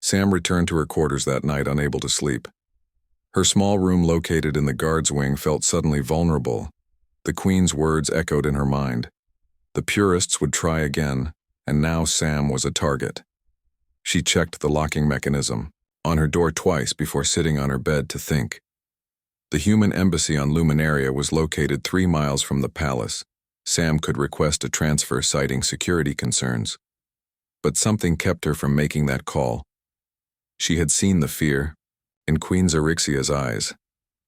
Sam returned to her quarters that night unable to sleep. Her small room located in the guard's wing felt suddenly vulnerable. The Queen's words echoed in her mind. The purists would try again, and now Sam was a target. She checked the locking mechanism on her door twice before sitting on her bed to think. The human embassy on Luminaria was located 3 miles from the palace. Sam could request a transfer citing security concerns. But something kept her from making that call. She had seen the fear in Queen Xerixia's eyes,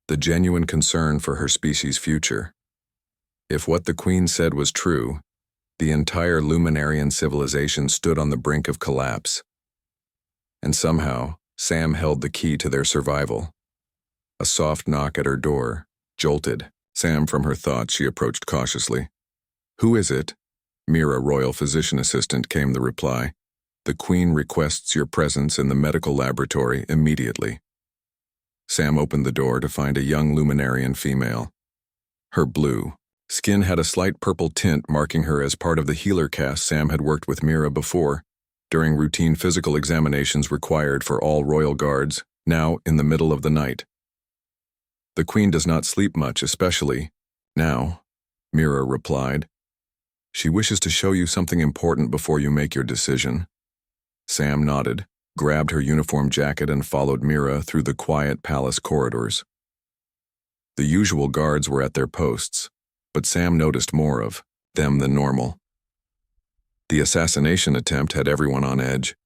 the genuine concern for her species' future. If what the Queen said was true, the entire Luminarian civilization stood on the brink of collapse. And somehow, Sam held the key to their survival. A soft knock at her door jolted Sam from her thoughts. She approached cautiously. "Who is it?" Mira, royal physician assistant, came the reply. "The Queen requests your presence in the medical laboratory immediately." Sam opened the door to find a young Luminarian female. Her blue skin had a slight purple tint, marking her as part of the healer caste. Sam had worked with Mira before, during routine physical examinations required for all royal guards, now in the middle of the night. "The Queen does not sleep much, especially now," Mira replied. "She wishes to show you something important before you make your decision." Sam nodded, grabbed her uniform jacket and followed Mira through the quiet palace corridors. The usual guards were at their posts, but Sam noticed more of them than normal. The assassination attempt had everyone on edge.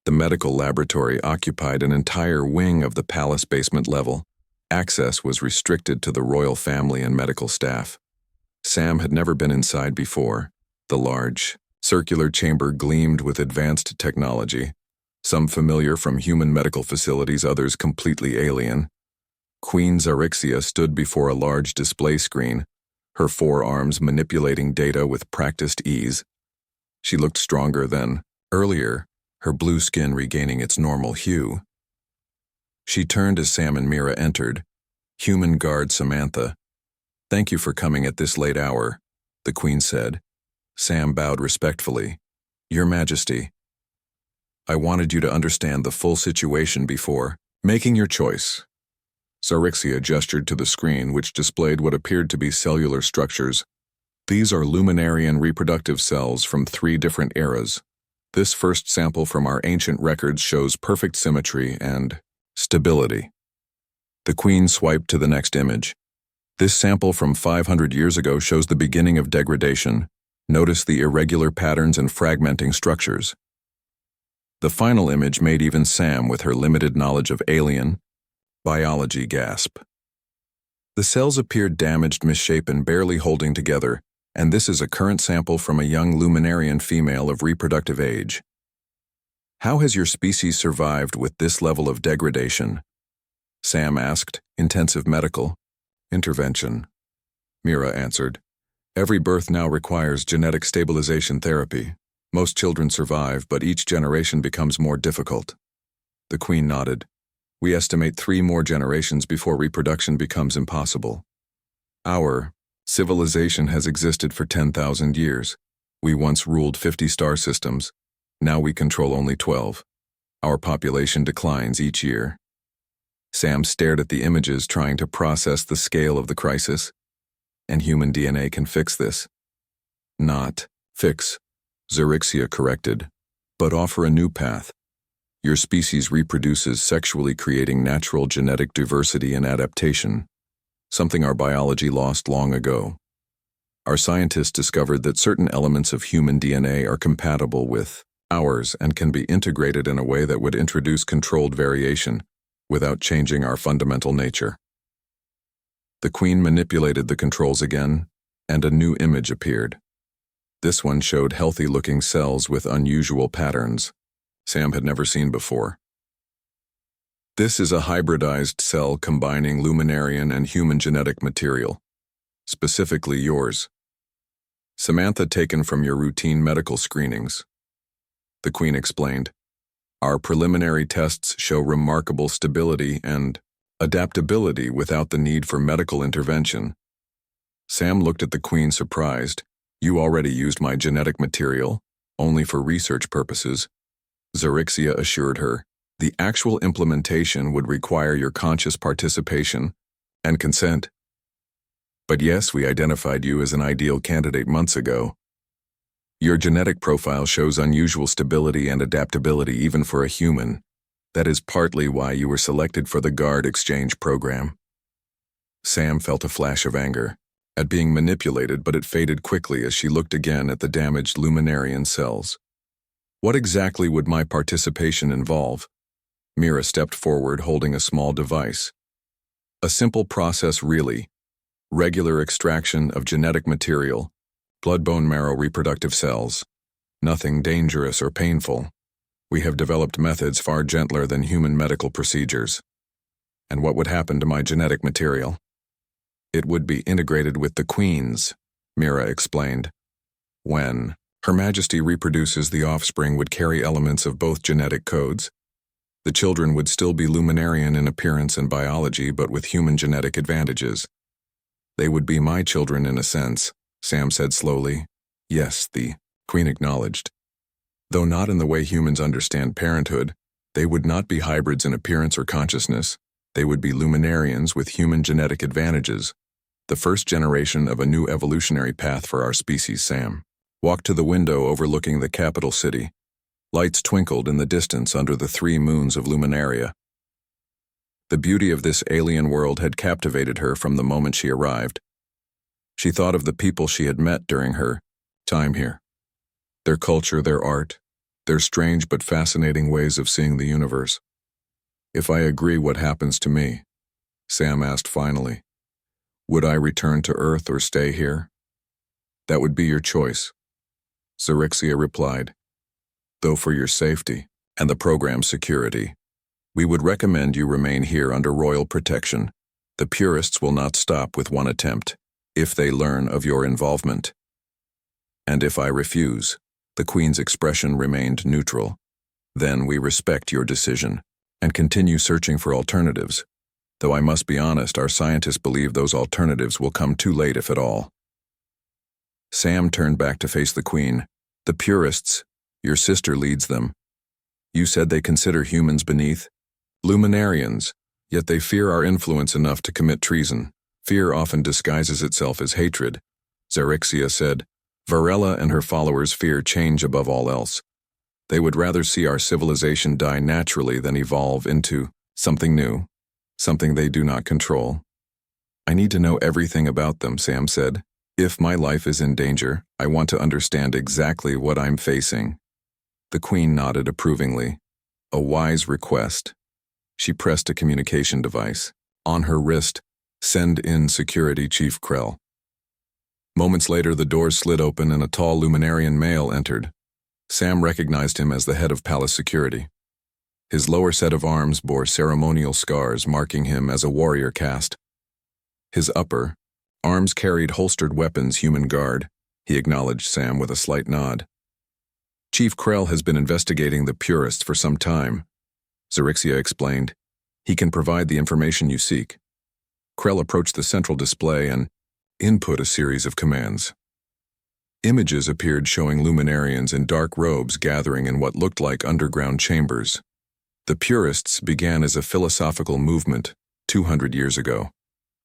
The medical laboratory occupied an entire wing of the palace basement level. Access was restricted to the royal family and medical staff. Sam had never been inside before. The large, circular chamber gleamed with advanced technology, some familiar from human medical facilities, others completely alien. Queen Xerixia stood before a large display screen, her forearms manipulating data with practiced ease. She looked stronger than earlier, her blue skin regaining its normal hue. She turned as Sam and Mira entered. "Human guard Samantha. Thank you for coming at this late hour," the Queen said. Sam bowed respectfully. "Your Majesty, I wanted you to understand the full situation before making your choice." Xerixia gestured to the screen, which displayed what appeared to be cellular structures. "These are Luminarian reproductive cells from 3 different eras. This first sample from our ancient records shows perfect symmetry and stability." The Queen swiped to the next image. "This sample from 500 years ago shows the beginning of degradation. Notice the irregular patterns and fragmenting structures." The final image made even Sam, with her limited knowledge of alien biology, gasp. The cells appeared damaged, misshapen, barely holding together, and this is a current sample from a young Luminarian female of reproductive age. "How has your species survived with this level of degradation?" Sam asked. "Intensive medical intervention," Mira answered. "Every birth now requires genetic stabilization therapy. Most children survive, but each generation becomes more difficult." The Queen nodded. "We estimate 3 more generations before reproduction becomes impossible. Our civilization has existed for 10,000 years. We once ruled 50 star systems. Now we control only 12. Our population declines each year." Sam stared at the images, trying to process the scale of the crisis. "And human DNA can fix this." "Not fix," Xerixia corrected, "but offer a new path. Your species reproduces sexually, creating natural genetic diversity and adaptation, something our biology lost long ago. Our scientists discovered that certain elements of human DNA are compatible with ours and can be integrated in a way that would introduce controlled variation without changing our fundamental nature." The Queen manipulated the controls again, and a new image appeared. This one showed healthy-looking cells with unusual patterns Sam had never seen before. "This is a hybridized cell combining Luminarian and human genetic material, specifically yours. Samantha, taken from your routine medical screenings," the Queen explained. "Our preliminary tests show remarkable stability and adaptability without the need for medical intervention." Sam looked at the Queen, surprised. "You already used my genetic material, only for research purposes," Xerixia assured her. The actual implementation would require your conscious participation and consent. But yes, we identified you as an ideal candidate months ago. Your genetic profile shows unusual stability and adaptability even for a human. That is partly why you were selected for the Guard Exchange program. Sam felt a flash of anger at being manipulated, but it faded quickly as she looked again at the damaged Luminarian cells. What exactly would my participation involve? Mira stepped forward, holding a small device. A simple process, really. Regular extraction of genetic material, blood, bone marrow, reproductive cells. Nothing dangerous or painful. We have developed methods far gentler than human medical procedures. And what would happen to my genetic material? It would be integrated with the Queen's, Mira explained. When Her Majesty reproduces, the offspring would carry elements of both genetic codes. The children would still be Luminarian in appearance and biology, but with human genetic advantages. They would be my children in a sense, Sam said slowly. Yes, the Queen acknowledged. Though not in the way humans understand parenthood, they would not be hybrids in appearance or consciousness. They would be Luminarians with human genetic advantages. The first generation of a new evolutionary path for our species. Sam walked to the window overlooking the capital city. Lights twinkled in the distance under the 3 moons of Luminaria. The beauty of this alien world had captivated her from the moment she arrived. She thought of the people she had met during her time here. Their culture, their art, their strange but fascinating ways of seeing the universe. If I agree, what happens to me? Sam asked finally. Would I return to Earth or stay here? That would be your choice, Xerixia replied. Though for your safety and the program's security, we would recommend you remain here under royal protection. The purists will not stop with one attempt if they learn of your involvement. And if I refuse, the Queen's expression remained neutral. Then we respect your decision and continue searching for alternatives. Though I must be honest, our scientists believe those alternatives will come too late, if at all. Sam turned back to face the Queen. The purists, your sister leads them. You said they consider humans beneath Luminarians, yet they fear our influence enough to commit treason. Fear often disguises itself as hatred, Xerixia said. Varela and her followers fear change above all else. They would rather see our civilization die naturally than evolve into something new, something they do not control. I need to know everything about them, Sam said. If my life is in danger, I want to understand exactly what I'm facing. The Queen nodded approvingly. A wise request. She pressed a communication device. On her wrist, Send in Security Chief Krell. Moments later, the doors slid open and a tall Luminarian male entered. Sam recognized him as the head of palace security. His lower set of arms bore ceremonial scars marking him as a warrior caste. His upper arms carried holstered weapons. Human guard, he acknowledged Sam with a slight nod. Chief Krell has been investigating the purists for some time, Xerixia explained. He can provide the information you seek. Krell approached the central display and input a series of commands. Images appeared showing Luminarians in dark robes gathering in what looked like underground chambers. The purists began as a philosophical movement 200 years ago,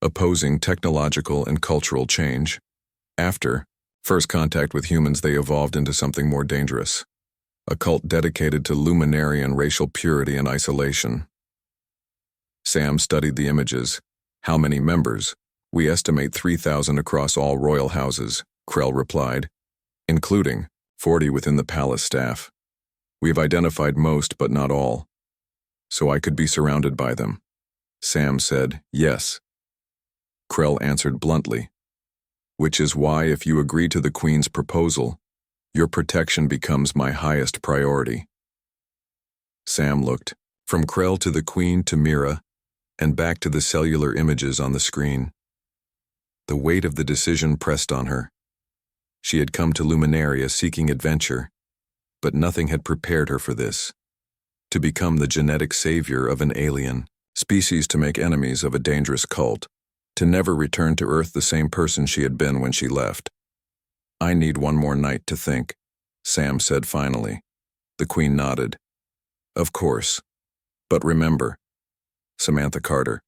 opposing technological and cultural change. After first contact with humans, they evolved into something more dangerous, a cult dedicated to Luminarian racial purity and isolation. Sam studied the images. How many members? We estimate 3,000 across all royal houses, Krell replied, including 40 within the palace staff. We have identified most, but not all. So I could be surrounded by them. Sam said, yes. Krell answered bluntly, which is why if you agree to the Queen's proposal, your protection becomes my highest priority. Sam looked from Krell to the Queen to Mira, and back to the cellular images on the screen. The weight of the decision pressed on her. She had come to Luminaria seeking adventure, but nothing had prepared her for this. To become the genetic savior of an alien species, to make enemies of a dangerous cult, to never return to Earth the same person she had been when she left. I need one more night to think, Sam said finally. The Queen nodded. Of course. But remember, Samantha Carter,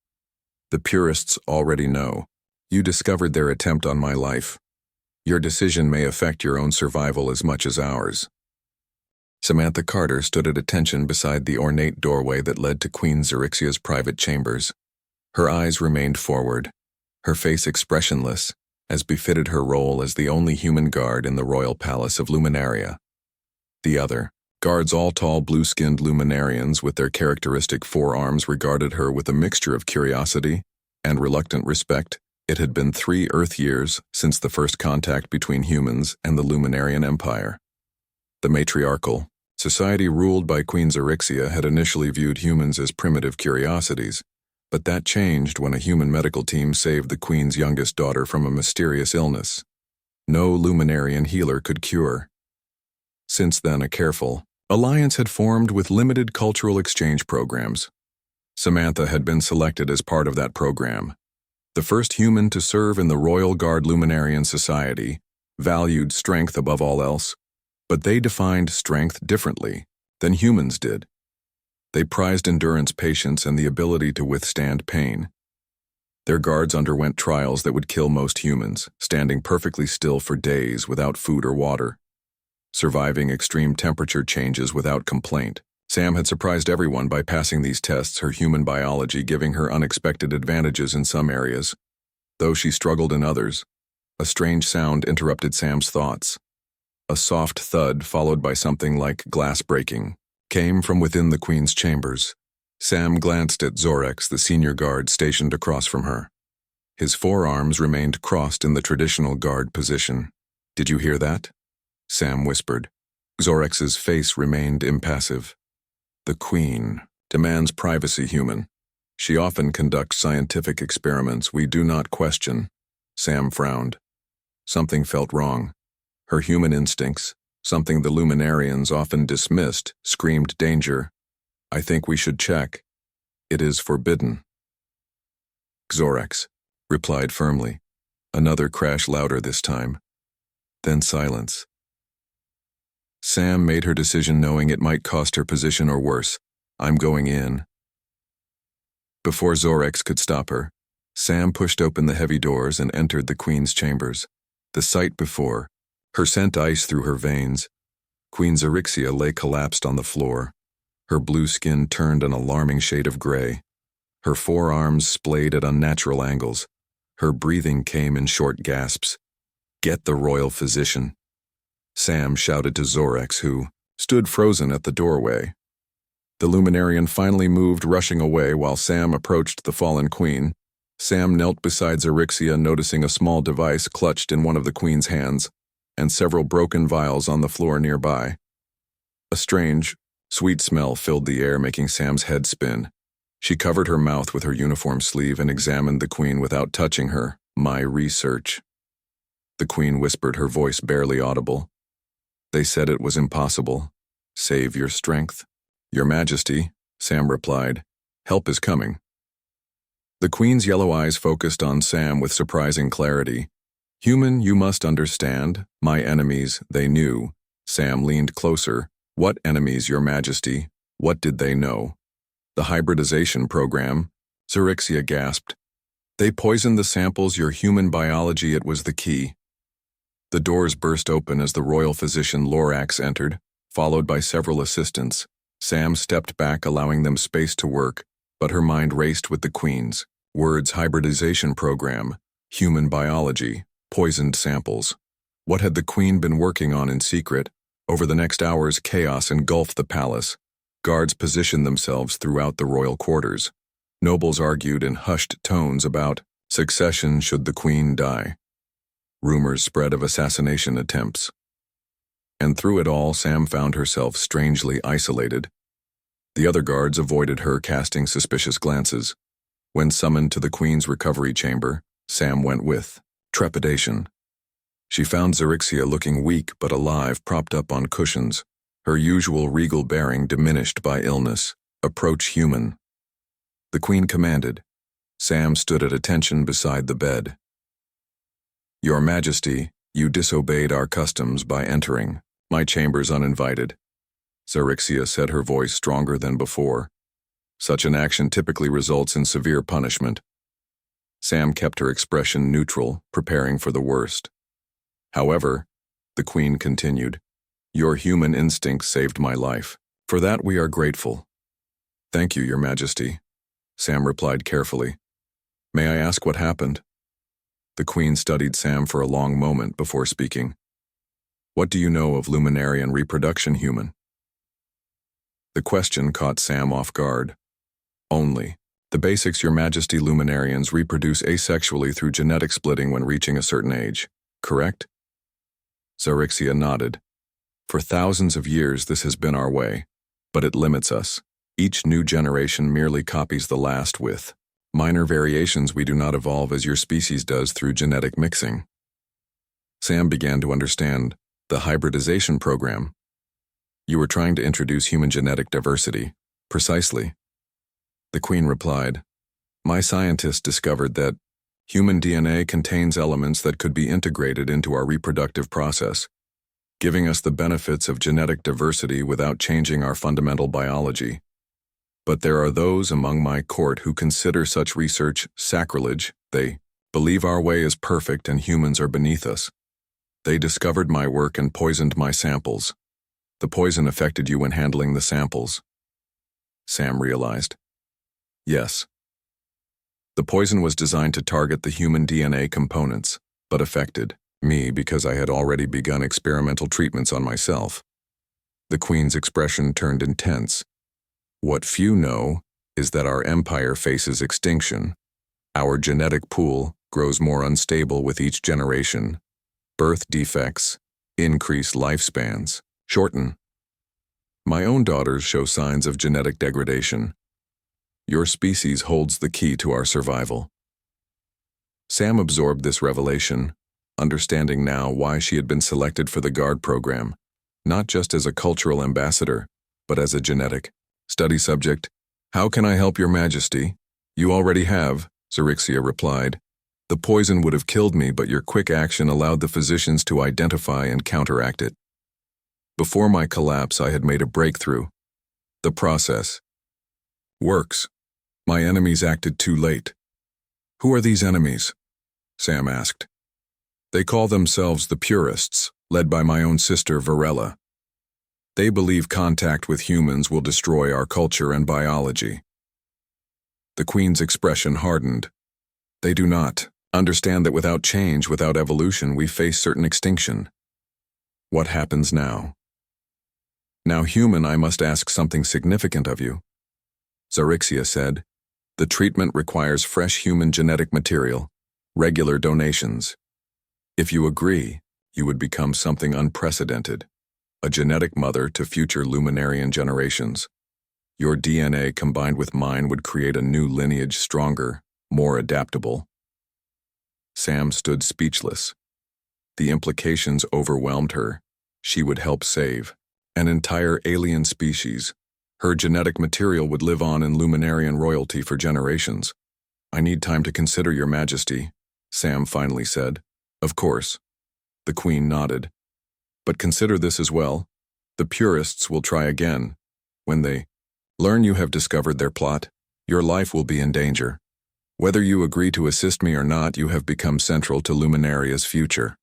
the purists already know. You discovered their attempt on my life. Your decision may affect your own survival as much as ours. Samantha Carter stood at attention beside the ornate doorway that led to Queen Xerixia's private chambers. Her eyes remained forward, her face expressionless, as befitted her role as the only human guard in the royal palace of Luminaria. The other guards, all tall blue-skinned Luminarians with their characteristic forearms, regarded her with a mixture of curiosity and reluctant respect. It had been 3 Earth years since the first contact between humans and the Luminarian Empire. The matriarchal society ruled by Queen Xerixia had initially viewed humans as primitive curiosities, but that changed when a human medical team saved the Queen's youngest daughter from a mysterious illness no Luminarian healer could cure. Since then, a careful alliance had formed with limited cultural exchange programs. Samantha had been selected as part of that program. The first human to serve in the Royal Guard Luminarian Society valued strength above all else, but they defined strength differently than humans did. They prized endurance, patience, and the ability to withstand pain. Their guards underwent trials that would kill most humans, standing perfectly still for days without food or water, surviving extreme temperature changes without complaint. Sam had surprised everyone by passing these tests, her human biology giving her unexpected advantages in some areas, though she struggled in others. A strange sound interrupted Sam's thoughts. A soft thud, followed by something like glass breaking, came from within the Queen's chambers. Sam glanced at Zorex, the senior guard stationed across from her. His forearms remained crossed in the traditional guard position. "Did you hear that?" Sam whispered. Zorex's face remained impassive. "The Queen demands privacy, human. She often conducts scientific experiments we do not question." Sam frowned. Something felt wrong. Her human instincts, something the Luminarians often dismissed, screamed danger. "I think we should check. It is forbidden." Xorex replied firmly. Another crash, louder this time. Then silence. Sam made her decision knowing it might cost her position or worse. "I'm going in." Before Xorex could stop her, Sam pushed open the heavy doors and entered the Queen's chambers. The sight before her sent ice through her veins. Queen Xerixia lay collapsed on the floor. Her blue skin turned an alarming shade of gray. Her forearms splayed at unnatural angles. Her breathing came in short gasps. "Get the royal physician," Sam shouted to Xorex, who stood frozen at the doorway. The Luminarian finally moved, rushing away while Sam approached the fallen queen. Sam knelt beside Xerixia, noticing a small device clutched in one of the Queen's hands, and several broken vials on the floor nearby. A strange, sweet smell filled the air, making Sam's head spin. She covered her mouth with her uniform sleeve and examined the Queen without touching her. "My research," the Queen whispered, her voice barely audible. "They said it was impossible. Save your strength." "Your Majesty," Sam replied. "Help is coming." The Queen's yellow eyes focused on Sam with surprising clarity. "Human, you must understand. My enemies, they knew." Sam leaned closer. "What enemies, Your Majesty? What did they know?" "The hybridization program," Xerixia gasped. "They poisoned the samples, your human biology, it was the key." The doors burst open as the royal physician Lorax entered, followed by several assistants. Sam stepped back, allowing them space to work, but her mind raced with the Queen's words: hybridization program, human biology, poisoned samples. What had the Queen been working on in secret? Over the next hours, chaos engulfed the palace. Guards positioned themselves throughout the royal quarters. Nobles argued in hushed tones about succession should the Queen die. Rumors spread of assassination attempts. And through it all, Sam found herself strangely isolated. The other guards avoided her, casting suspicious glances. When summoned to the Queen's recovery chamber, Sam went with trepidation. She found Xerixia looking weak but alive, propped up on cushions, her usual regal bearing diminished by illness. "Approach, human," the Queen commanded. Sam stood at attention beside the bed. "Your Majesty, you disobeyed our customs by entering my chambers uninvited," Xerixia said, her voice stronger than before. Such an action typically results in severe punishment. Sam kept her expression neutral, preparing for the worst. However, the Queen continued, "Your human instincts saved my life. For that we are grateful." "Thank you, Your Majesty," Sam replied carefully. "May I ask what happened?" The Queen studied Sam for a long moment before speaking. "What do you know of Luminarian reproduction, human?" The question caught Sam off guard. "Only the basics, Your Majesty. Luminarians reproduce asexually through genetic splitting when reaching a certain age, correct?" Xerixia nodded. "For thousands of years this has been our way, but it limits us. Each new generation merely copies the last with minor variations. We do not evolve as your species does through genetic mixing." Sam began to understand the hybridization program. "You were trying to introduce human genetic diversity." "Precisely." The Queen replied, "My scientists discovered that human DNA contains elements that could be integrated into our reproductive process, giving us the benefits of genetic diversity without changing our fundamental biology. But there are those among my court who consider such research sacrilege. They believe our way is perfect and humans are beneath us. They discovered my work and poisoned my samples. The poison affected you when handling the samples." Sam realized. "Yes. The poison was designed to target the human DNA components, but affected me because I had already begun experimental treatments on myself." The Queen's expression turned intense. "What few know is that our empire faces extinction. Our genetic pool grows more unstable with each generation. Birth defects increase lifespans, shorten. My own daughters show signs of genetic degradation. Your species holds the key to our survival." Sam absorbed this revelation, understanding now why she had been selected for the Guard program, not just as a cultural ambassador, but as a genetic study subject. "How can I help Your Majesty?" "You already have," Xerixia replied. "The poison would have killed me, but your quick action allowed the physicians to identify and counteract it. Before my collapse, I had made a breakthrough. The process works. My enemies acted too late." "Who are these enemies?" Sam asked. "They call themselves the Purists, led by my own sister Varela. They believe contact with humans will destroy our culture and biology." The Queen's expression hardened. "They do not understand that without change, without evolution, we face certain extinction. What happens now?" "Now, human, I must ask something significant of you," Xerixia said. "The treatment requires fresh human genetic material, regular donations. If you agree, you would become something unprecedented, a genetic mother to future Luminarian generations. Your DNA combined with mine would create a new lineage stronger, more adaptable." Sam stood speechless. The implications overwhelmed her. She would help save an entire alien species. Her genetic material would live on in Luminarian royalty for generations. "I need time to consider, Your Majesty," Sam finally said. "Of course." The Queen nodded. "But consider this as well. The Purists will try again. When they learn you have discovered their plot, your life will be in danger. Whether you agree to assist me or not, you have become central to Luminaria's future."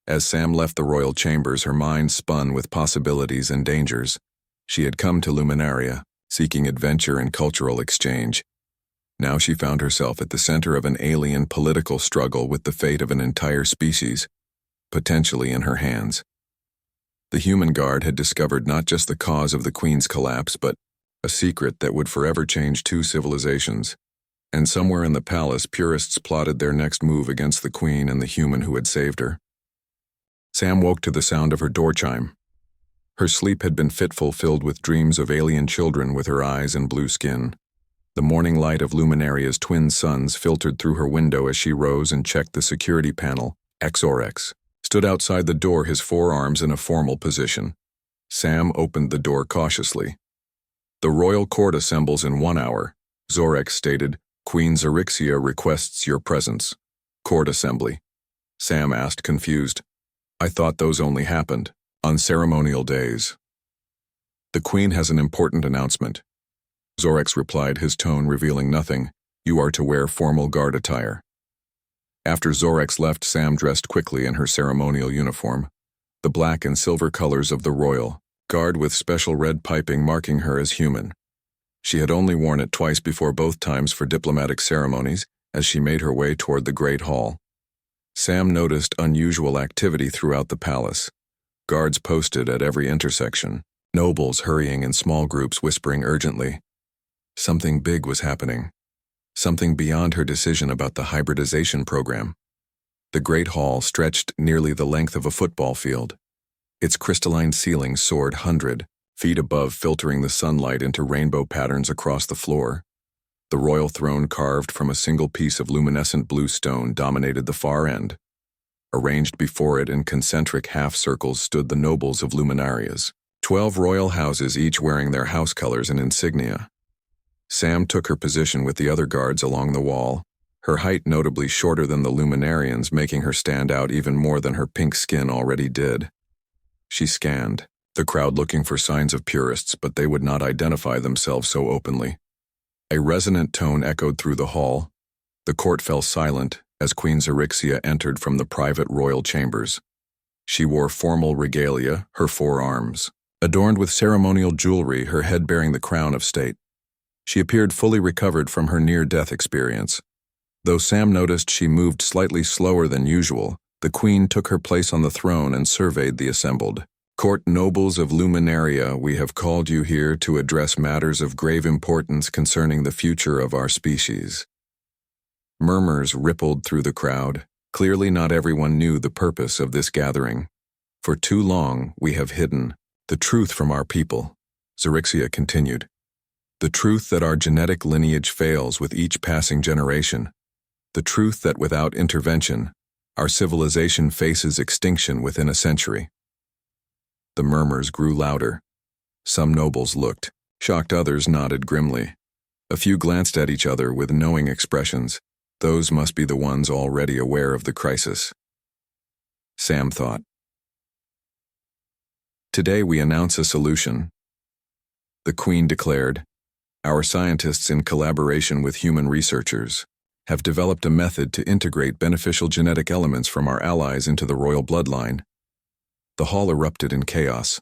As Sam left the royal chambers, her mind spun with possibilities and dangers. She had come to Luminaria, seeking adventure and cultural exchange. Now she found herself at the center of an alien political struggle with the fate of an entire species, potentially in her hands. The Human Guard had discovered not just the cause of the Queen's collapse, but a secret that would forever change two civilizations. And somewhere in the palace, Purists plotted their next move against the Queen and the human who had saved her. Sam woke to the sound of her door chime. Her sleep had been fitful, filled with dreams of alien children with her eyes and blue skin. The morning light of Luminaria's twin suns filtered through her window as she rose and checked the security panel. XORX stood outside the door, his forearms in a formal position. Sam opened the door cautiously. "The royal court assembles in 1 hour," Zorex stated. "Queen Xerixia requests your presence." "Court assembly?" Sam asked, confused. "I thought those only happened on ceremonial days." "The Queen has an important announcement." Zorex replied, his tone revealing nothing. You are to wear formal guard attire. After Zorex left, Sam dressed quickly in her ceremonial uniform, the black and silver colors of the royal guard with special red piping marking her as human. She had only worn it twice before, both times for diplomatic ceremonies, as she made her way toward the Great Hall. Sam noticed unusual activity throughout the palace. Guards posted at every intersection, nobles hurrying in small groups whispering urgently. Something big was happening. Something beyond her decision about the hybridization program. The Great Hall stretched nearly the length of a football field. Its crystalline ceiling soared 100 feet above, filtering the sunlight into rainbow patterns across the floor. The royal throne, carved from a single piece of luminescent blue stone, dominated the far end. Arranged before it in concentric half-circles stood the nobles of Luminarias, 12 royal houses, each wearing their house colors and insignia. Sam took her position with the other guards along the wall, her height notably shorter than the Luminarians, making her stand out even more than her pink skin already did. She scanned the crowd, looking for signs of purists, but they would not identify themselves so openly. A resonant tone echoed through the hall. The court fell silent as Queen Xerixia entered from the private royal chambers. She wore formal regalia, her forearms adorned with ceremonial jewelry, her head bearing the crown of state. She appeared fully recovered from her near-death experience. Though Sam noticed she moved slightly slower than usual, the queen took her place on the throne and surveyed the assembled. Court nobles of Luminaria, we have called you here to address matters of grave importance concerning the future of our species. Murmurs rippled through the crowd. Clearly not everyone knew the purpose of this gathering. For too long, we have hidden the truth from our people, Xerixia continued. The truth that our genetic lineage fails with each passing generation. The truth that without intervention, our civilization faces extinction within a century. The murmurs grew louder. Some nobles looked shocked, others nodded grimly. A few glanced at each other with knowing expressions. Those must be the ones already aware of the crisis. Sam thought. Today we announce a solution, the Queen declared. Our scientists, in collaboration with human researchers, have developed a method to integrate beneficial genetic elements from our allies into the royal bloodline. The hall erupted in chaos.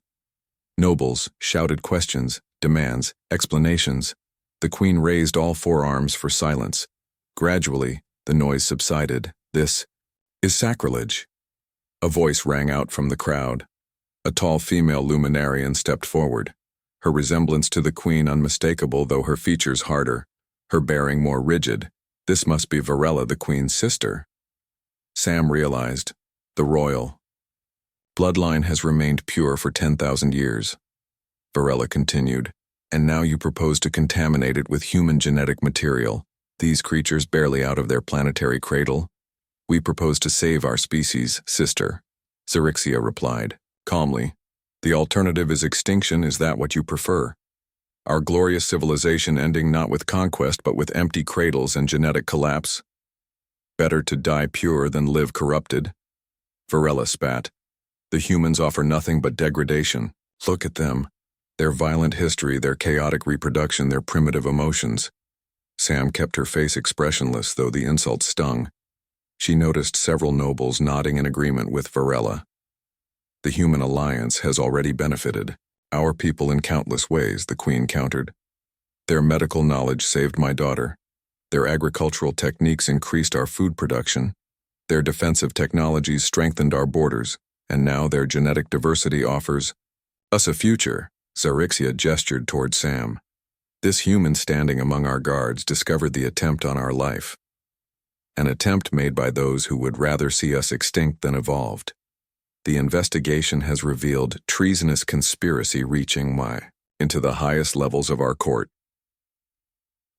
Nobles shouted questions, demands, explanations. The Queen raised all forearms for silence. Gradually, the noise subsided. This is sacrilege. A voice rang out from the crowd. A tall female luminarian stepped forward, her resemblance to the Queen unmistakable, though her features harder, her bearing more rigid. This must be Varela, the Queen's sister. Sam realized. The royal bloodline has remained pure for 10,000 years. Varela continued, and now you propose to contaminate it with human genetic material, these creatures barely out of their planetary cradle? We propose to save our species, sister, Xerixia replied, calmly. The alternative is extinction. Is that what you prefer? Our glorious civilization ending not with conquest but with empty cradles and genetic collapse? Better to die pure than live corrupted. Varela spat. The humans offer nothing but degradation. Look at them. Their violent history, their chaotic reproduction, their primitive emotions. Sam kept her face expressionless, though the insult stung. She noticed several nobles nodding in agreement with Varela. The human alliance has already benefited our people in countless ways, the Queen countered. Their medical knowledge saved my daughter. Their agricultural techniques increased our food production. Their defensive technologies strengthened our borders, and now their genetic diversity offers us a future. Xerixia gestured toward Sam. This human standing among our guards discovered the attempt on our life. An attempt made by those who would rather see us extinct than evolved. The investigation has revealed treasonous conspiracy reaching into the highest levels of our court.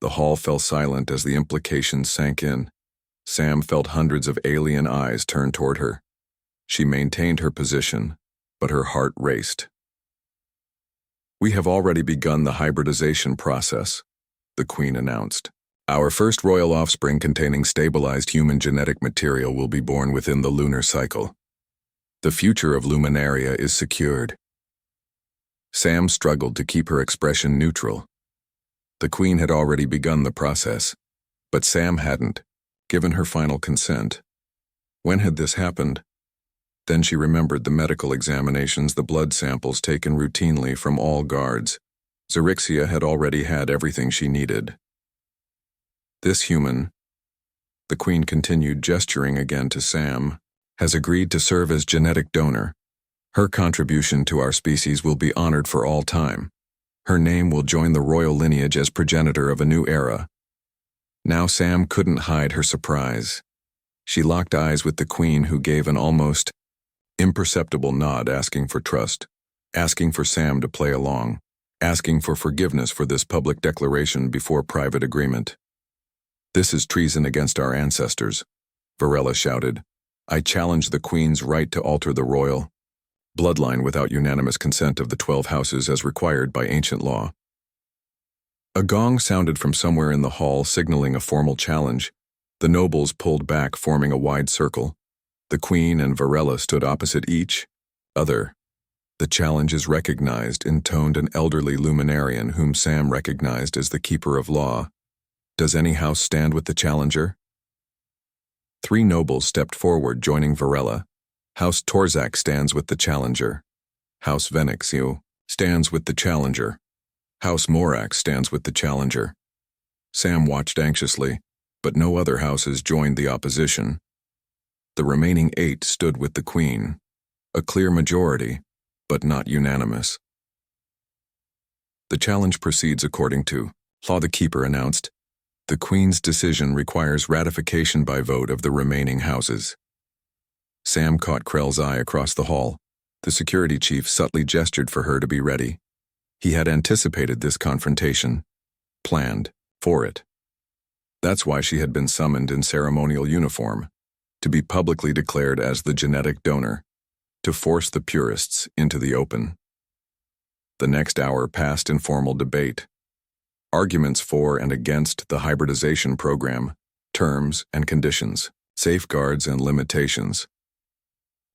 The hall fell silent as the implications sank in. Sam felt hundreds of alien eyes turn toward her. She maintained her position, but her heart raced. We have already begun the hybridization process, the Queen announced. Our first royal offspring containing stabilized human genetic material will be born within the lunar cycle. The future of Luminaria is secured. Sam struggled to keep her expression neutral. The Queen had already begun the process, but Sam hadn't, given her final consent. When had this happened? Then she remembered the medical examinations, the blood samples taken routinely from all guards. Xerixia had already had everything she needed. This human, the Queen continued, gesturing again to Sam, has agreed to serve as genetic donor. Her contribution to our species will be honored for all time. Her name will join the royal lineage as progenitor of a new era. Now Sam couldn't hide her surprise. She locked eyes with the Queen, who gave an almost imperceptible nod, asking for trust, asking for Sam to play along, asking for forgiveness for this public declaration before private agreement. "This is treason against our ancestors," Varela shouted. "I challenge the Queen's right to alter the royal bloodline without unanimous consent of the 12 houses as required by ancient law." A gong sounded from somewhere in the hall, signaling a formal challenge. The nobles pulled back, forming a wide circle. The Queen and Varela stood opposite each other. "The challenge is recognized," intoned an elderly luminarian whom Sam recognized as the keeper of law. "Does any house stand with the challenger?" 3 nobles stepped forward, joining Varela. "House Torzak stands with the challenger. House Venexiu stands with the challenger. House Morak stands with the challenger." Sam watched anxiously, but no other houses joined the opposition. The remaining 8 stood with the Queen, a clear majority, but not unanimous. "The challenge proceeds according to law," the keeper announced. "The Queen's decision requires ratification by vote of the remaining houses." Sam caught Krell's eye across the hall. The security chief subtly gestured for her to be ready. He had anticipated this confrontation, planned for it. That's why she had been summoned in ceremonial uniform, to be publicly declared as the genetic donor, to force the purists into the open. The next hour passed in formal debate. Arguments for and against the hybridization program, terms and conditions, safeguards and limitations.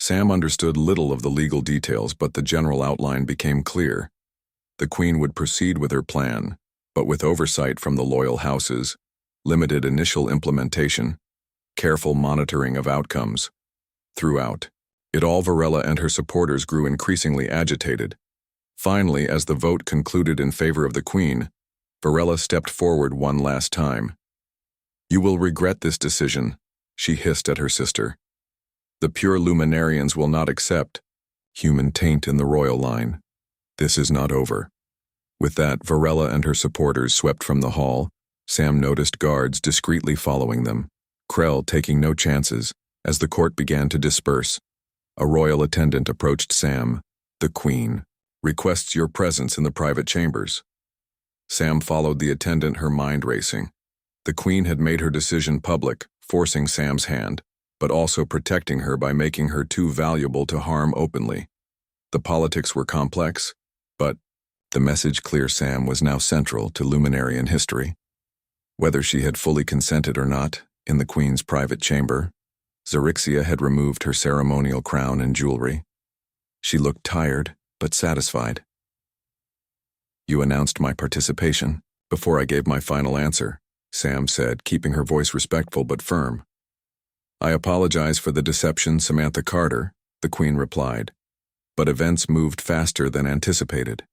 Sam understood little of the legal details, but the general outline became clear. The Queen would proceed with her plan, but with oversight from the loyal houses, limited initial implementation, careful monitoring of outcomes. Throughout it all, Varela and her supporters grew increasingly agitated. Finally, as the vote concluded in favor of the Queen, Varela stepped forward one last time. "You will regret this decision," she hissed at her sister. "The pure luminarians will not accept human taint in the royal line. This is not over." With that, Varela and her supporters swept from the hall. Sam noticed guards discreetly following them, Krell taking no chances. As the court began to disperse, a royal attendant approached Sam. "The Queen requests your presence in the private chambers." Sam followed the attendant, her mind racing. The Queen had made her decision public, forcing Sam's hand, but also protecting her by making her too valuable to harm openly. The politics were complex, but the message clear: Sam was now central to Luminarian history. Whether she had fully consented or not, in the Queen's private chamber, Xerixia had removed her ceremonial crown and jewelry. She looked tired, but satisfied. "You announced my participation before I gave my final answer," Sam said, keeping her voice respectful but firm. "I apologize for the deception, Samantha Carter," the Queen replied, "but events moved faster than anticipated.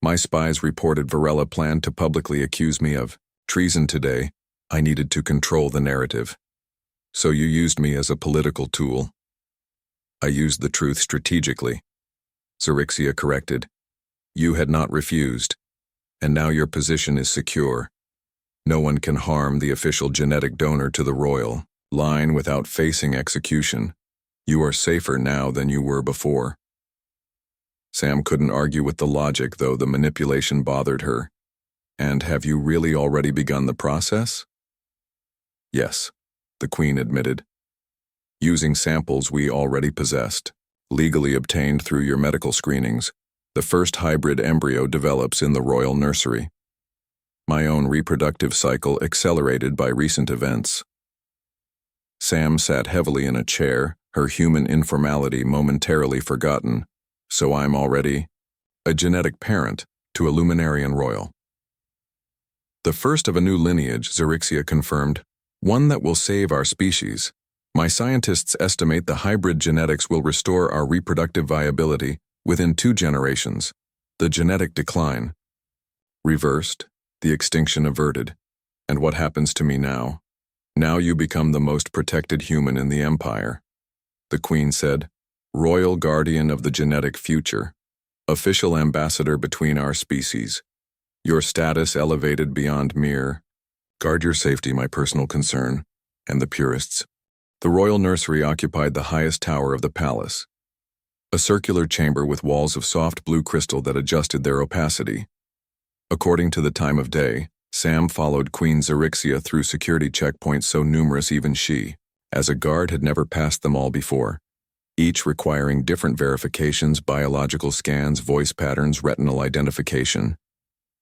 My spies reported Varela planned to publicly accuse me of treason today. I needed to control the narrative. So you used me as a political tool." "I used the truth strategically," Xerixia corrected. "You had not refused, and now your position is secure. No one can harm the official genetic donor to the royal line without facing execution. You are safer now than you were before." Sam couldn't argue with the logic, though the manipulation bothered her. "And have you really already begun the process?" "Yes," the Queen admitted. "Using samples we already possessed, legally obtained through your medical screenings, the first hybrid embryo develops in the royal nursery. My own reproductive cycle accelerated by recent events." Sam sat heavily in a chair, her human informality momentarily forgotten. "So I'm already a genetic parent to a Luminarian royal." The first of a new lineage, Xerixia confirmed. One that will save our species. My scientists estimate the hybrid genetics will restore our reproductive viability within 2 generations. The genetic decline reversed, the extinction averted. And what happens to me now? Now you become the most protected human in the Empire. The Queen said, royal guardian of the genetic future, official ambassador between our species. Your status elevated beyond mere. Guard your safety, my personal concern, and the purists. The royal nursery occupied the highest tower of the palace, a circular chamber with walls of soft blue crystal that adjusted their opacity. According to the time of day, Sam followed Queen Xerixia through security checkpoints so numerous even she, as a guard, had never passed them all before, each requiring different verifications, biological scans, voice patterns, retinal identification.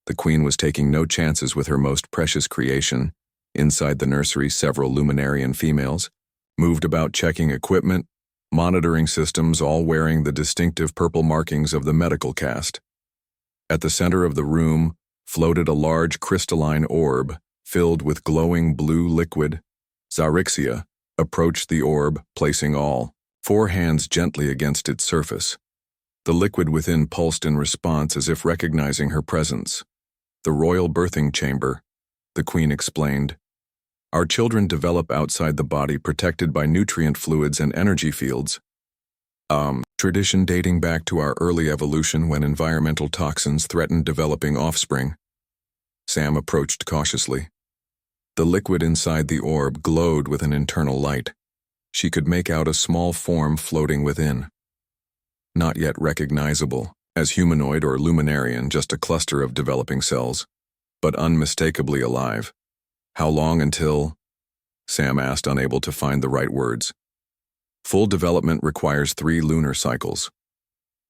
The Queen was taking no chances with her most precious creation. Inside the nursery, several Luminarian females moved about checking equipment, monitoring systems, all wearing the distinctive purple markings of the medical caste. At the center of the room floated a large crystalline orb filled with glowing blue liquid. Xerixia approached the orb, placing all 4 hands gently against its surface. The liquid within pulsed in response as if recognizing her presence. The royal birthing chamber, the Queen explained. Our children develop outside the body, protected by nutrient fluids and energy fields. Tradition dating back to our early evolution when environmental toxins threatened developing offspring. Sam approached cautiously. The liquid inside the orb glowed with an internal light. She could make out a small form floating within. Not yet recognizable as humanoid or luminarian, just a cluster of developing cells, but unmistakably alive. How long until? Sam asked, unable to find the right words. Full development requires 3 lunar cycles.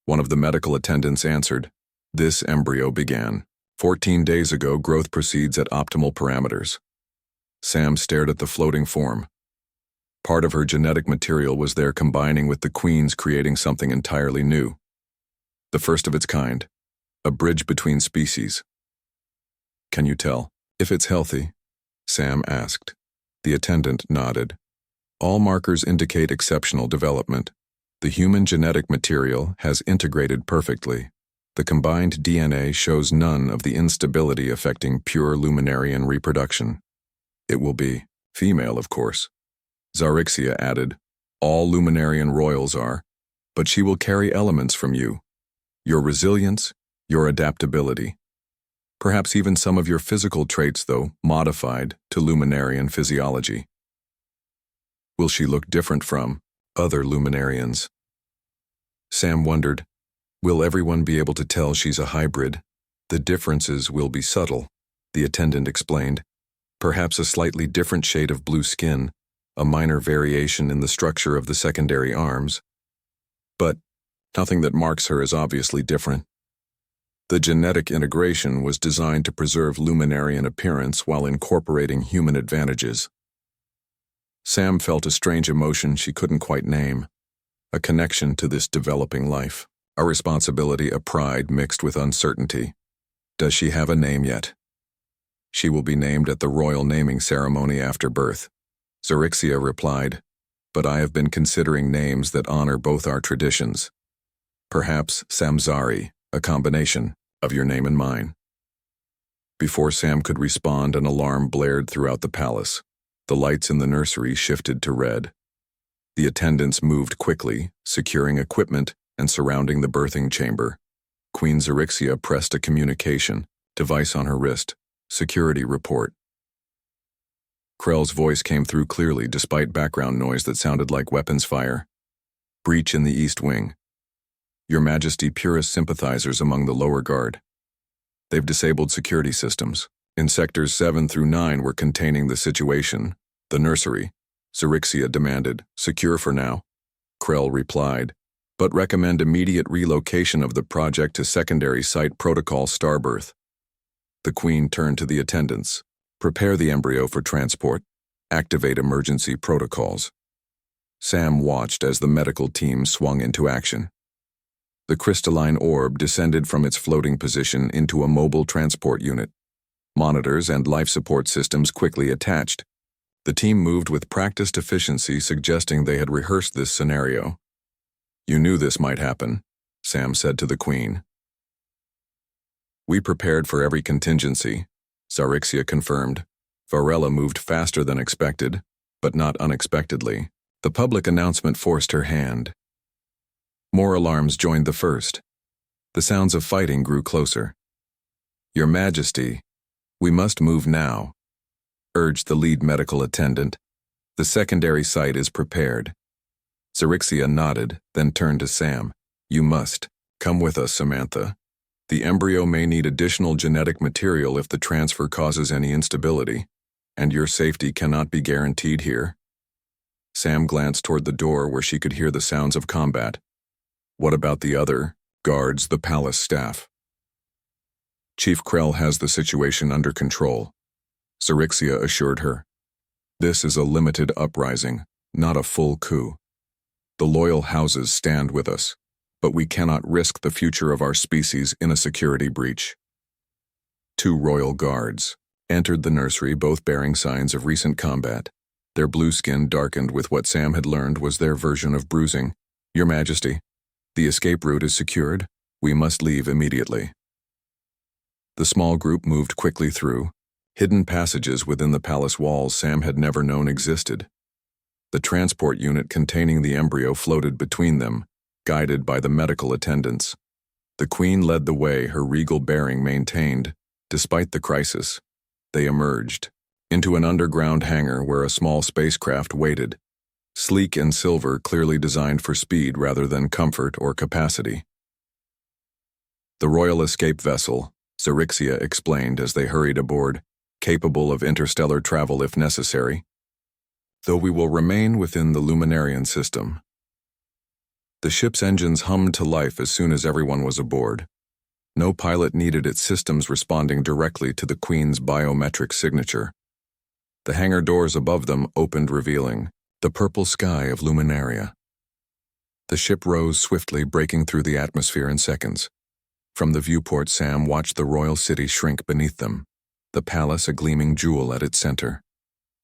One of the medical attendants answered. This embryo began 14 days ago. Growth proceeds at optimal parameters. Sam stared at the floating form. Part of her genetic material was there, combining with the Queen's, creating something entirely new. The first of its kind, a bridge between species. Can you tell if it's healthy? Sam asked. The attendant nodded. All markers indicate exceptional development. The human genetic material has integrated perfectly. The combined DNA shows none of the instability affecting pure Luminarian reproduction. It will be female, of course. Xerixia added. All Luminarian royals are, but she will carry elements from you. Your resilience, your adaptability. Perhaps even some of your physical traits, though, modified to Luminarian physiology. Will she look different from other Luminarians? Sam wondered. Will everyone be able to tell she's a hybrid? The differences will be subtle, the attendant explained. Perhaps a slightly different shade of blue skin, a minor variation in the structure of the secondary arms. But nothing that marks her as obviously different. The genetic integration was designed to preserve Luminarian appearance while incorporating human advantages. Sam felt a strange emotion she couldn't quite name, a connection to this developing life, a responsibility, a pride mixed with uncertainty. Does she have a name yet? She will be named at the royal naming ceremony after birth. Xerixia replied, but I have been considering names that honor both our traditions. Perhaps Samzari, a combination of your name and mine. Before Sam could respond, an alarm blared throughout the palace. The lights in the nursery shifted to red. The attendants moved quickly, securing equipment and surrounding the birthing chamber. Queen Xerixia pressed a communication device on her wrist. Security report. Krell's voice came through clearly despite background noise that sounded like weapons fire. Breach in the East Wing. Your Majesty, purest sympathizers among the lower guard. They've disabled security systems. In sectors 7 through 9 we're containing the situation. The nursery, Xerixia demanded. Secure for now. Krell replied, but recommend immediate relocation of the project to secondary site protocol Starbirth. The Queen turned to the attendants. Prepare the embryo for transport. Activate emergency protocols. Sam watched as the medical team swung into action. The crystalline orb descended from its floating position into a mobile transport unit. Monitors and life support systems quickly attached. The team moved with practiced efficiency, suggesting they had rehearsed this scenario. "You knew this might happen," Sam said to the Queen. "We prepared for every contingency," Zarixia confirmed. Varela moved faster than expected, but not unexpectedly. The public announcement forced her hand. More alarms joined the first. The sounds of fighting grew closer. "Your Majesty, we must move now," urged the lead medical attendant. "The secondary site is prepared." Zarixia nodded, then turned to Sam. "You must. Come with us, Samantha. The embryo may need additional genetic material if the transfer causes any instability, and your safety cannot be guaranteed here." Sam glanced toward the door where she could hear the sounds of combat. "What about the other guards, the palace staff?" "Chief Krell has the situation under control," Zarixia assured her. "This is a limited uprising, not a full coup. The loyal houses stand with us, but we cannot risk the future of our species in a security breach." Two royal guards entered the nursery, both bearing signs of recent combat. Their blue skin darkened with what Sam had learned was their version of bruising. "Your Majesty, the escape route is secured. We must leave immediately." The small group moved quickly through hidden passages within the palace walls Sam had never known existed. The transport unit containing the embryo floated between them, guided by the medical attendants. The Queen led the way, her regal bearing maintained. Despite the crisis, they emerged into an underground hangar where a small spacecraft waited, sleek and silver, clearly designed for speed rather than comfort or capacity. "The Royal Escape Vessel," Zarixia explained as they hurried aboard, "capable of interstellar travel if necessary, though we will remain within the Luminarian system." The ship's engines hummed to life as soon as everyone was aboard. No pilot needed, its systems responding directly to the Queen's biometric signature. The hangar doors above them opened, revealing the purple sky of Luminaria. The ship rose swiftly, breaking through the atmosphere in seconds. From the viewport, Sam watched the royal city shrink beneath them, the palace a gleaming jewel at its center.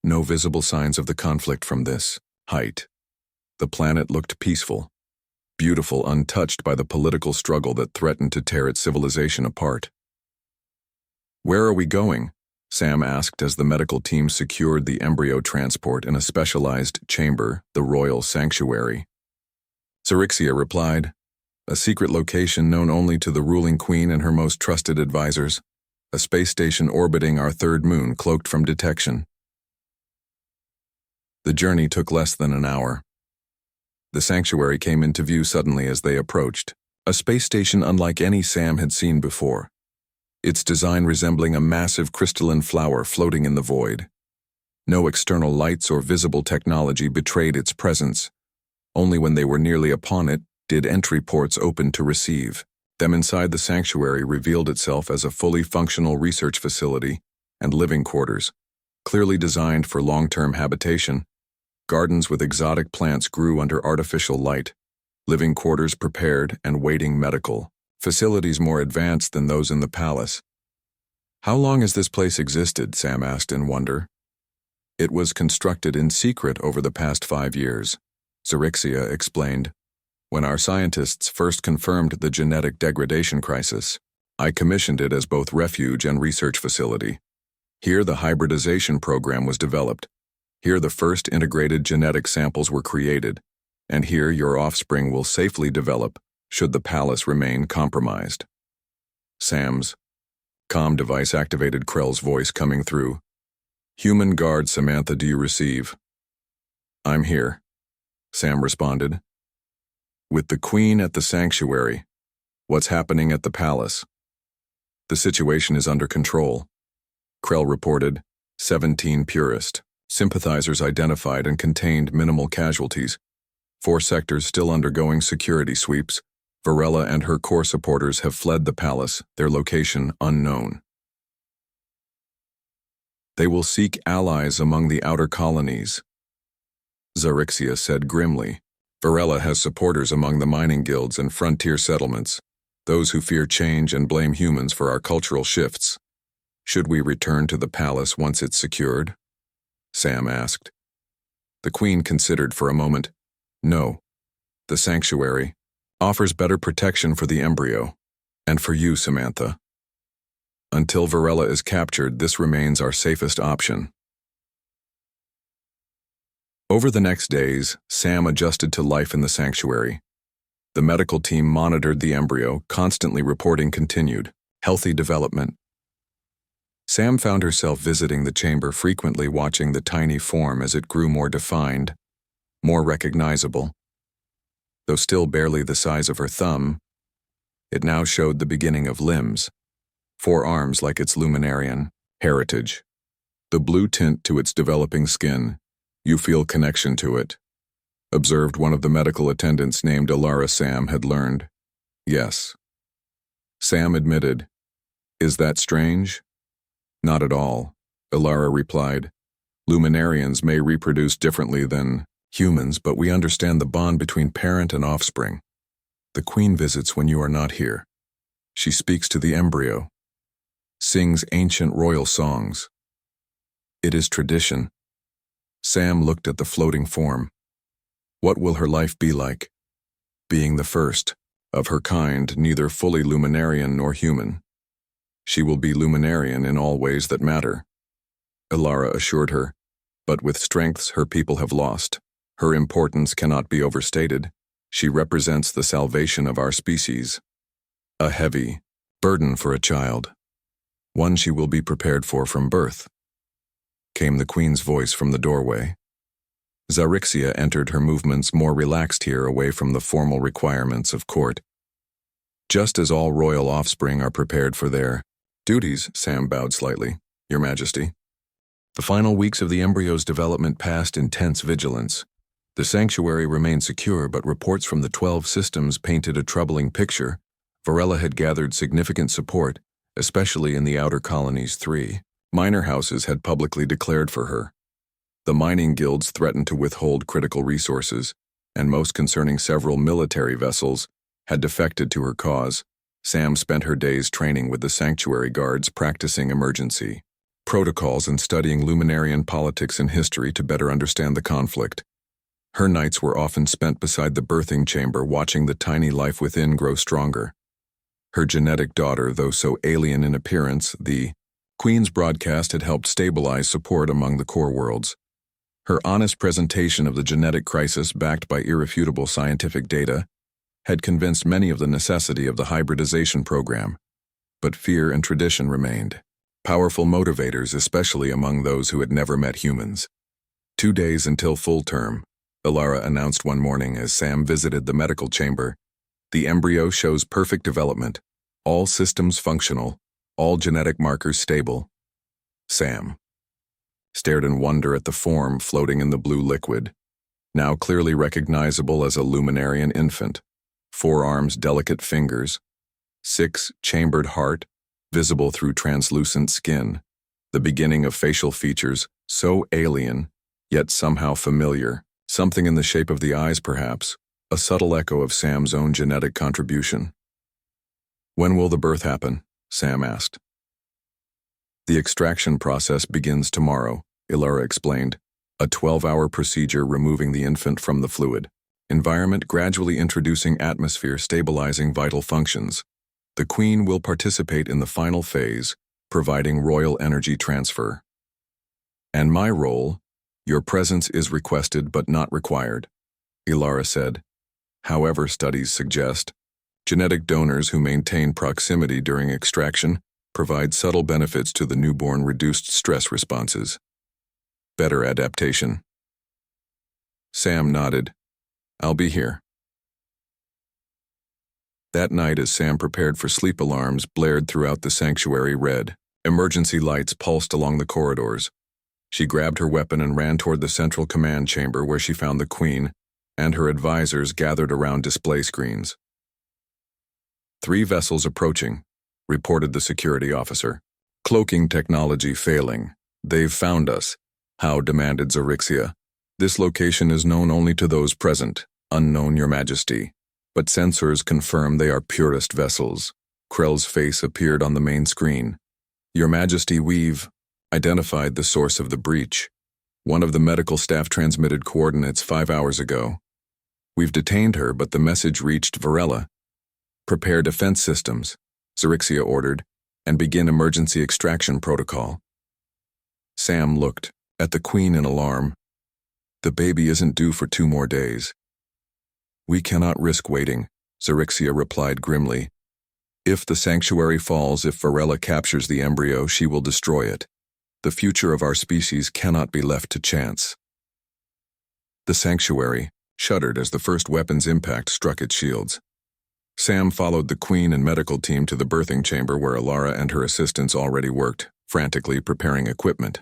No visible signs of the conflict from this height. The planet looked peaceful, beautiful, untouched by the political struggle that threatened to tear its civilization apart. "Where are we going?" Sam asked as the medical team secured the embryo transport in a specialized chamber, the Royal Sanctuary. Zarixia replied, "A secret location known only to the ruling Queen and her most trusted advisors, a space station orbiting our third moon, cloaked from detection." The journey took less than an hour. The sanctuary came into view suddenly as they approached, a space station unlike any Sam had seen before, its design resembling a massive crystalline flower floating in the void. No external lights or visible technology betrayed its presence. Only when they were nearly upon it did entry ports open to receive them. Inside, the sanctuary revealed itself as a fully functional research facility and living quarters, clearly designed for long-term habitation. Gardens with exotic plants grew under artificial light, living quarters prepared and waiting medical facilities more advanced than those in the palace. "How long has this place existed?" Sam asked in wonder. "It was constructed in secret over the past 5 years," Zarixia explained. "When our scientists first confirmed the genetic degradation crisis, I commissioned it as both refuge and research facility. Here the hybridization program was developed. Here the first integrated genetic samples were created, and here your offspring will safely develop should the palace remain compromised." Sam's comm device activated, Krell's voice coming through. "Human guard Samantha, do you receive?" "I'm here," Sam responded. "With the Queen at the sanctuary, what's happening at the palace?" "The situation is under control," Krell reported. 17 purist sympathizers identified and contained minimal casualties. 4 sectors still undergoing security sweeps. Varela and her core supporters have fled the palace, their location unknown. "They will seek allies among the outer colonies," Zarixia said grimly. "Varela has supporters among the mining guilds and frontier settlements, those who fear change and blame humans for our cultural shifts." Should we return to the palace once it's secured? Sam asked. The Queen considered for a moment. No. The sanctuary offers better protection for the embryo, and for you, Samantha. Until Varela is captured, this remains our safest option. Over the next days, Sam adjusted to life in the sanctuary. The medical team monitored the embryo, constantly reporting continued, healthy development. Sam found herself visiting the chamber frequently, watching the tiny form as it grew more defined, more recognizable. Though still barely the size of her thumb, it now showed the beginning of limbs, 4 arms like its luminarian heritage. The blue tint to its developing skin, you feel connection to it. Observed one of the medical attendants named Alara. Sam had learned. Yes. Sam admitted. Is that strange? Not at all, Alara replied. Luminarians may reproduce differently than humans, but we understand the bond between parent and offspring. The Queen visits when you are not here. She speaks to the embryo, sings ancient royal songs. It is tradition. Sam looked at the floating form. What will her life be like? Being the first of her kind, neither fully luminarian nor human. She will be luminarian in all ways that matter, Alara assured her, but with strengths her people have lost. Her importance cannot be overstated. She represents the salvation of our species. A heavy burden for a child, one she will be prepared for from birth, came the Queen's voice from the doorway. Zarixia entered, her movements more relaxed here, away from the formal requirements of court. Just as all royal offspring are prepared for their duties, Sam bowed slightly, Your Majesty. The final weeks of the embryo's development passed in tense vigilance. The sanctuary remained secure, but reports from the 12 systems painted a troubling picture. Varela had gathered significant support, especially in the outer colonies. 3 minor houses had publicly declared for her. The mining guilds threatened to withhold critical resources, and most concerning, several military vessels had defected to her cause. Sam spent her days training with the sanctuary guards, practicing emergency protocols and studying luminarian politics and history to better understand the conflict. Her nights were often spent beside the birthing chamber, watching the tiny life within grow stronger. Her genetic daughter, though so alien in appearance, the Queen's broadcast had helped stabilize support among the core worlds. Her honest presentation of the genetic crisis, backed by irrefutable scientific data, had convinced many of the necessity of the hybridization program. But fear and tradition remained, powerful motivators, especially among those who had never met humans. 2 days until full term, Alara announced one morning as Sam visited the medical chamber. The embryo shows perfect development, all systems functional, all genetic markers stable. Sam stared in wonder at the form floating in the blue liquid, now clearly recognizable as a luminarian infant. 4 arms, delicate fingers, 6 chambered heart, visible through translucent skin, the beginning of facial features, so alien, yet somehow familiar, something in the shape of the eyes perhaps, a subtle echo of Sam's own genetic contribution. When will the birth happen? Sam asked. The extraction process begins tomorrow, Alara explained, a 12-hour procedure removing the infant from the fluid. Environment gradually introducing atmosphere, stabilizing vital functions. The Queen will participate in the final phase, providing royal energy transfer. And my role, your presence is requested but not required, Alara said. However, studies suggest genetic donors who maintain proximity during extraction provide subtle benefits to the newborn, reduced stress responses, better adaptation. Sam nodded. I'll be here. That night, as Sam prepared for sleep, alarms blared throughout the sanctuary. Red emergency lights pulsed along the corridors. She grabbed her weapon and ran toward the central command chamber, where she found the Queen and her advisors gathered around display screens. 3 vessels approaching, reported the security officer. Cloaking technology failing. They've found us, Howe demanded Zarixia. This location is known only to those present, unknown, Your Majesty. But sensors confirm they are purest vessels. Krell's face appeared on the main screen. Your Majesty, we've identified the source of the breach. One of the medical staff transmitted coordinates 5 hours ago. We've detained her, but the message reached Varela. Prepare defense systems, Xerixia ordered, and begin emergency extraction protocol. Sam looked at the Queen in alarm. The baby isn't due for 2 more days. We cannot risk waiting, Xerixia replied grimly. If the sanctuary falls, if Varela captures the embryo, she will destroy it. The future of our species cannot be left to chance. The sanctuary shuddered as the first weapon's impact struck its shields. Sam followed the Queen and medical team to the birthing chamber where Alara and her assistants already worked, frantically preparing equipment.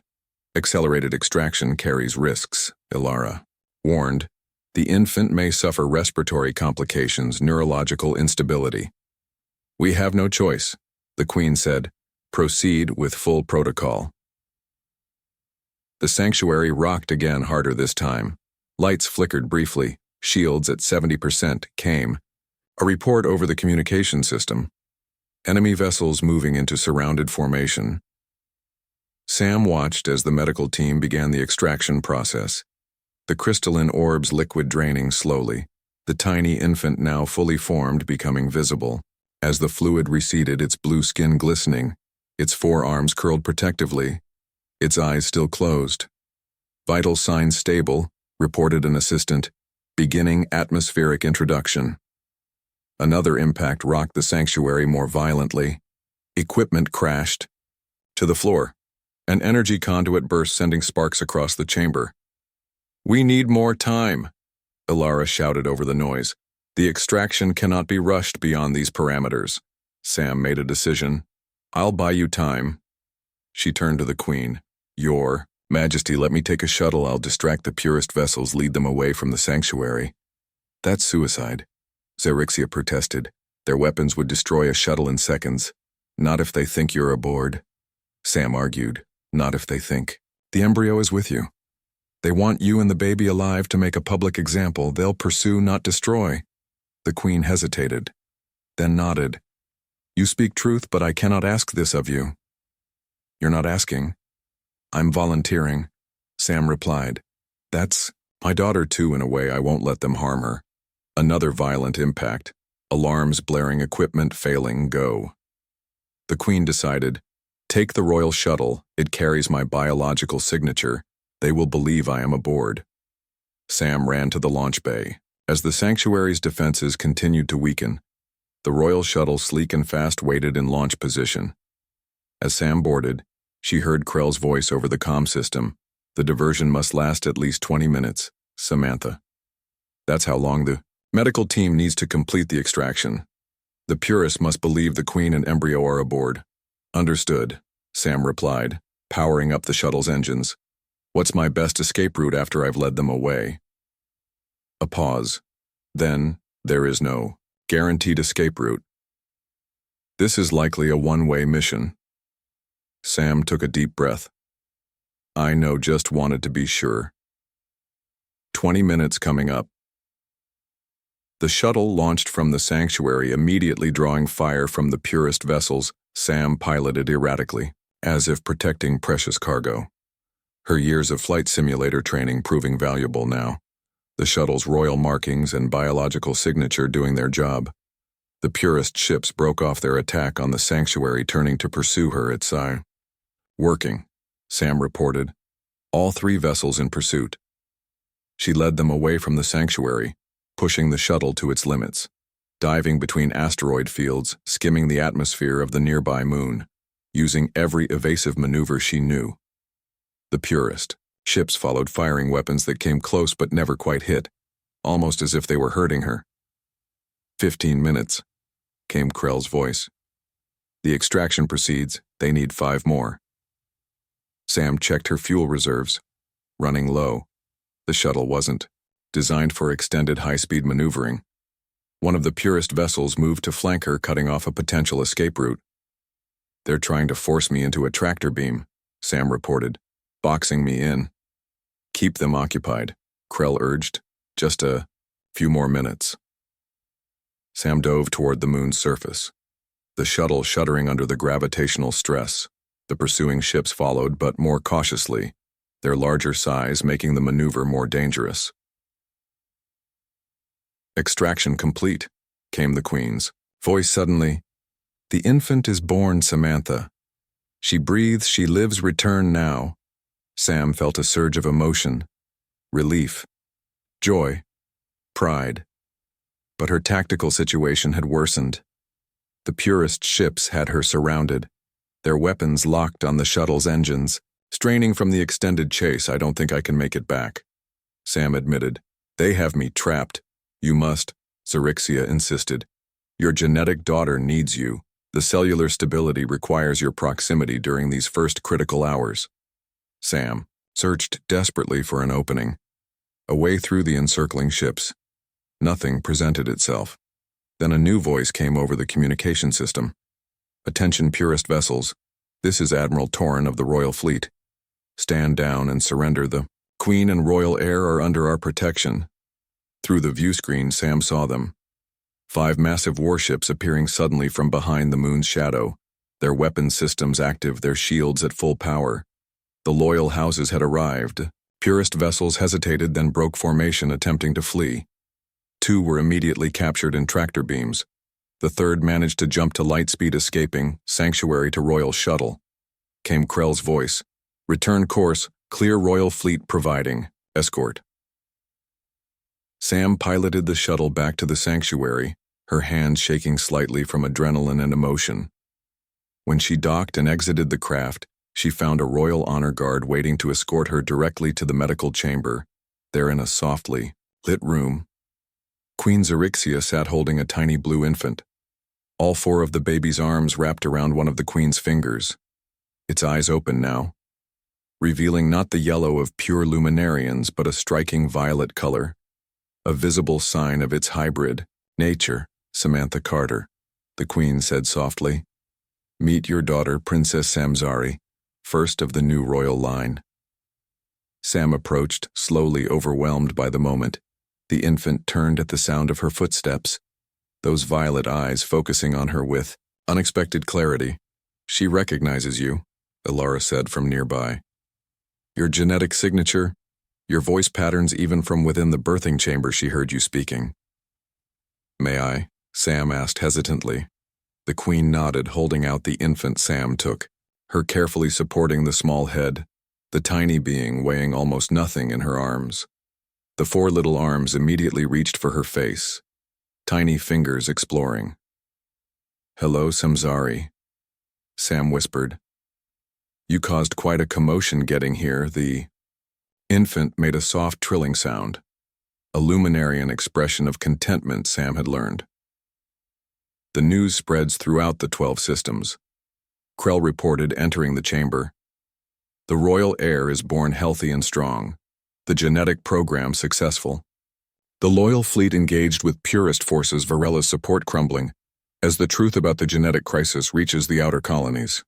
Accelerated extraction carries risks, Alara warned. The infant may suffer respiratory complications, neurological instability. We have no choice, the Queen said. Proceed with full protocol. The sanctuary rocked again, harder this time. Lights flickered briefly. Shields at 70% came. A report over the communication system. Enemy vessels moving into surrounded formation. Sam watched as the medical team began the extraction process. The crystalline orbs liquid draining slowly, the tiny infant now fully formed becoming visible. As the fluid receded, its blue skin glistening, its forearms curled protectively, its eyes still closed. Vital signs stable, reported an assistant, beginning atmospheric introduction. Another impact rocked the sanctuary more violently. Equipment crashed. To the floor. An energy conduit burst, sending sparks across the chamber. We need more time, Alara shouted over the noise. The extraction cannot be rushed beyond these parameters. Sam made a decision. I'll buy you time. She turned to the Queen. Your Majesty, let me take a shuttle. I'll distract the purest vessels, lead them away from the sanctuary. That's suicide, Xerixia protested. Their weapons would destroy a shuttle in seconds. Not if they think you're aboard. Sam argued. Not if they think. The embryo is with you. They want you and the baby alive to make a public example. They'll pursue, not destroy. The Queen hesitated, then nodded. You speak truth, but I cannot ask this of you. You're not asking. I'm volunteering, Sam replied. That's my daughter too, in a way. I won't let them harm her. Another violent impact. Alarms blaring, equipment failing, go. The Queen decided, take the royal shuttle. It carries my biological signature. They will believe I am aboard. Sam ran to the launch bay. As the sanctuary's defenses continued to weaken, the royal shuttle, sleek and fast, waited in launch position. As Sam boarded, she heard Krell's voice over the comm system. The diversion must last at least 20 minutes, Samantha. That's how long the medical team needs to complete the extraction. The purists must believe the Queen and embryo are aboard. Understood, Sam replied, powering up the shuttle's engines. What's my best escape route after I've led them away? A pause. Then, there is no guaranteed escape route. This is likely a one-way mission. Sam took a deep breath. I know, just wanted to be sure. 20 minutes coming up. The shuttle launched from the sanctuary, immediately drawing fire from the purest vessels. Sam piloted erratically, as if protecting precious cargo. Her years of flight simulator training proving valuable now. The shuttle's royal markings and biological signature doing their job. The purest ships broke off their attack on the sanctuary, turning to pursue her at Sci. Working, Sam reported. All 3 vessels in pursuit. She led them away from the sanctuary, pushing the shuttle to its limits, diving between asteroid fields, skimming the atmosphere of the nearby moon, using every evasive maneuver she knew. The purest ships followed, firing weapons that came close but never quite hit, almost as if they were hurting her. 15 minutes, came Krell's voice. The extraction proceeds. They need 5 more. Sam checked her fuel reserves. Running low. The shuttle wasn't designed for extended high-speed maneuvering. One of the purest vessels moved to flank her, cutting off a potential escape route. They're trying to force me into a tractor beam, Sam reported, boxing me in. Keep them occupied, Krell urged. Just a few more minutes. Sam dove toward the moon's surface, the shuttle shuddering under the gravitational stress. The pursuing ships followed, but more cautiously, their larger size making the maneuver more dangerous. "Extraction complete," came the Queen's voice suddenly. "The infant is born, Samantha. She breathes, she lives, return now." Sam felt a surge of emotion, relief, joy, pride. But her tactical situation had worsened. The purest ships had her surrounded, their weapons locked on the shuttle's engines. "Straining from the extended chase, I don't think I can make it back," Sam admitted. "They have me trapped." "You must," Zerixia insisted. "Your genetic daughter needs you. The cellular stability requires your proximity during these first critical hours." Sam searched desperately for an opening, a way through the encircling ships. Nothing presented itself. Then a new voice came over the communication system. "Attention, purest vessels. This is Admiral Torrin of the Royal Fleet. Stand down and surrender. The Queen and Royal Heir are under our protection." Through the view screen, Sam saw them. 5 massive warships appearing suddenly from behind the moon's shadow, their weapon systems active, their shields at full power. The loyal houses had arrived. Purest vessels hesitated, then broke formation, attempting to flee. 2 were immediately captured in tractor beams. The 3rd managed to jump to light speed, escaping sanctuary to Royal Shuttle. Came Krell's voice. "Return course, clear Royal Fleet providing escort." Sam piloted the shuttle back to the sanctuary, her hands shaking slightly from adrenaline and emotion. When she docked and exited the craft, she found a Royal Honor Guard waiting to escort her directly to the medical chamber. There, in a softly lit room, Queen Zerixia sat holding a tiny blue infant. All 4 of the baby's arms wrapped around one of the Queen's fingers. Its eyes open now, revealing not the yellow of pure luminarians, but a striking violet color, a visible sign of its hybrid nature. "Samantha Carter," the Queen said softly. "Meet your daughter, Princess Samzari, first of the new royal line." Sam approached, slowly, overwhelmed by the moment. The infant turned at the sound of her footsteps, those violet eyes focusing on her with unexpected clarity. "She recognizes you," Ilara said from nearby. "Your genetic signature, your voice patterns, even from within the birthing chamber she heard you speaking." "May I?" Sam asked hesitantly. The Queen nodded, holding out the infant Sam took, her carefully supporting the small head, the tiny being weighing almost nothing in her arms. The 4 little arms immediately reached for her face, tiny fingers exploring. "Hello, Samzari," Sam whispered. "You caused quite a commotion getting here." The infant made a soft trilling sound, a luminarian expression of contentment Sam had learned. The news spreads throughout the 12 systems. Krell reported, entering the chamber. "The Royal Heir is born healthy and strong. The genetic program successful. The loyal fleet engaged with purest forces. Varella's support crumbling as the truth about the genetic crisis reaches the outer colonies."